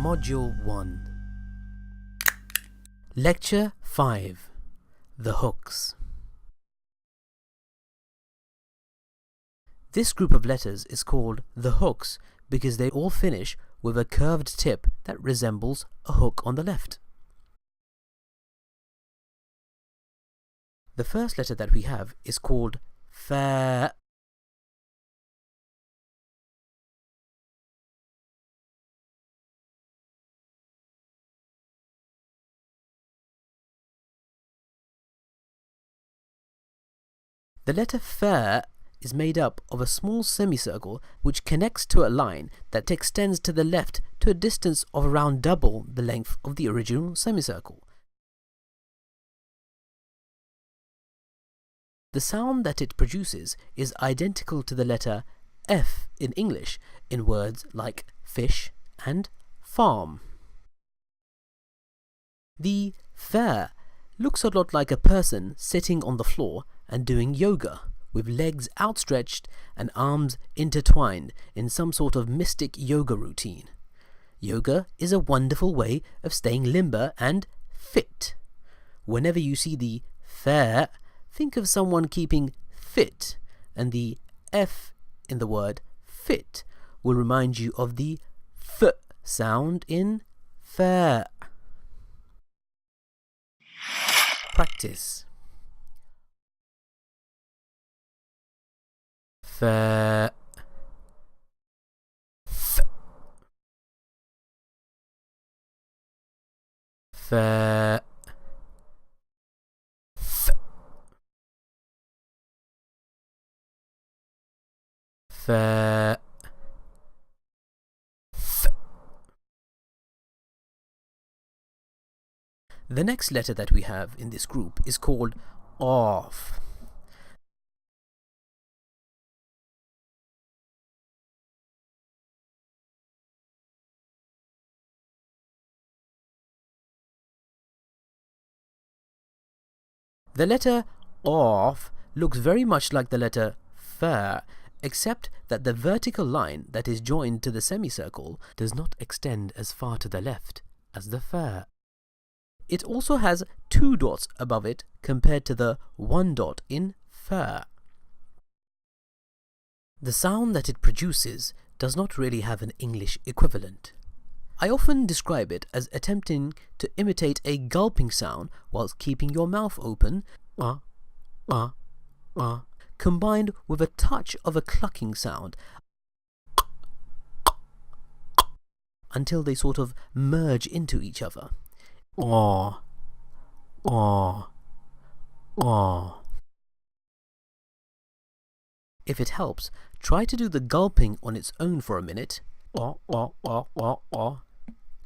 Module 1. Lecture 5. The Hooks. This group of letters is called the hooks because they all finish with a curved tip that resembles a hook on the left. The first letter that we have is called fa. The letter fa is made up of a small semicircle which connects to a line that extends to the left to a distance of around double the length of the original semicircle. The sound that it produces is identical to the letter F in English in words like fish and farm. The fa looks a lot like a person sitting on the floor and doing yoga, with legs outstretched and arms intertwined in some sort of mystic yoga routine. Yoga is a wonderful way of staying limber and fit. Whenever you see the fa, think of someone keeping fit, and the F in the word fit will remind you of the F sound in fa. Practice. Fa, f, fa, f, fa, f. The next letter that we have in this group is called off. The letter off looks very much like the letter fa, except that the vertical line that is joined to the semicircle does not extend as far to the left as the fa. It also has 2 dots above it compared to the 1 dot in fa. The sound that it produces does not really have an English equivalent. I often describe it as attempting to imitate a gulping sound whilst keeping your mouth open, combined with a touch of a clucking sound until they sort of merge into each other. If it helps, try to do the gulping on its own for a minute,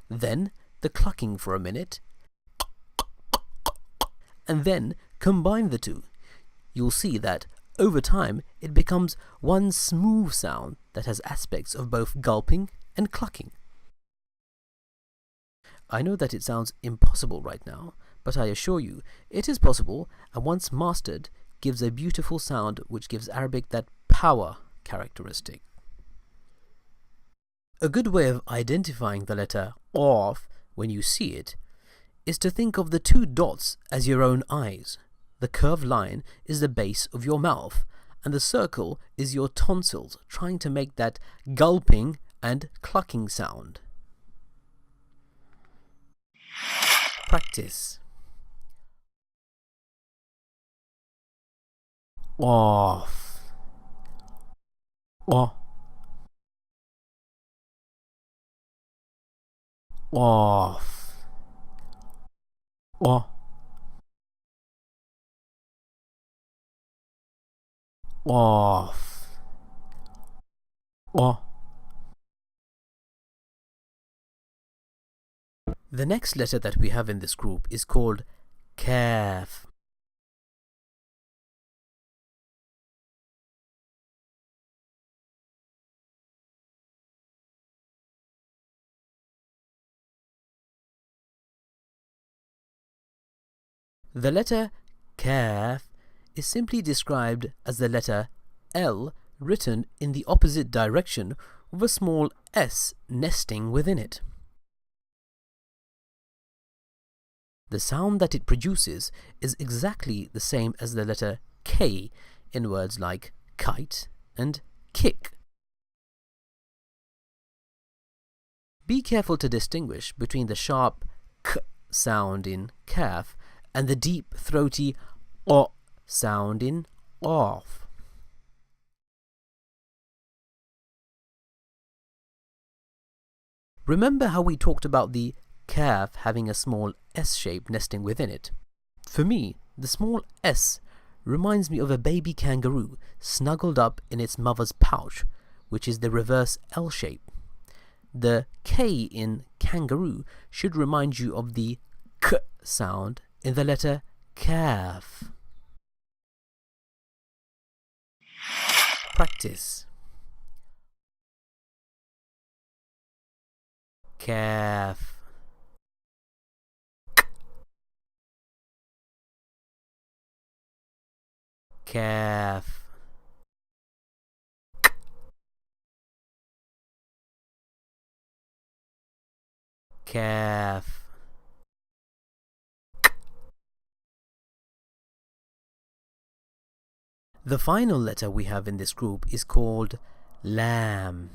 then the clucking for a minute, and then combine the two. You'll see that over time it becomes one smooth sound that has aspects of both gulping and clucking. I know that it sounds impossible right now, but I assure you it is possible, and once mastered gives a beautiful sound which gives Arabic that power characteristic. A good way of identifying the letter off when you see it is to think of the 2 dots as your own eyes. The curved line is the base of your mouth, and the circle is your tonsils trying to make that gulping and clucking sound. Practice. Off. Off. Off. Off. Off. Off. The next letter that we have in this group is called kaf. The letter kaf is simply described as the letter L written in the opposite direction with a small s nesting within it. the sound that it produces is exactly the same as the letter K in words like kite and kick. Be careful to distinguish between the sharp k sound in calf and the deep, throaty o sound in off. Remember how we talked about the calf having a small S shape nesting within it? For me, the small S reminds me of a baby kangaroo snuggled up in its mother's pouch, which is the reverse L shape. The K in kangaroo should remind you of the K sound in the letter calf. Practice. Calf. Calf. Calf. The final letter we have in this group is called lamb.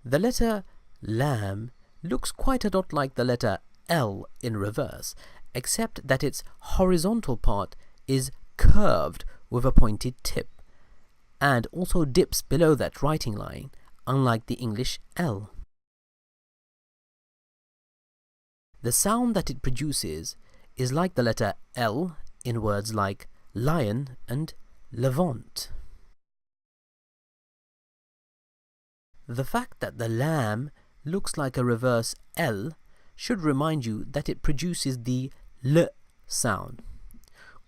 The letter lamb looks quite a lot like the letter L in reverse, except that its horizontal part is curved with a pointed tip, and also dips below that writing line, unlike the English L. The sound that it produces is like the letter L in words like lion and Levant. The fact that the lamb looks like a reverse L should remind you that it produces the L sound.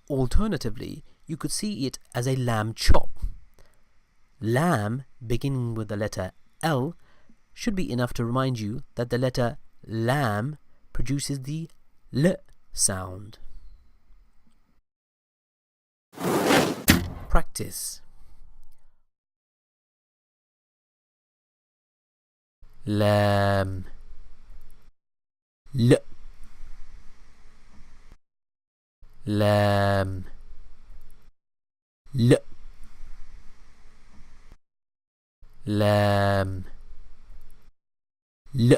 Alternatively, you could see it as a lamb chop. Lamb, beginning with the letter L, should be enough to remind you that the letter lamb produces the L sound. Practice. Lamb. L. Lamb. L. Lamb. L.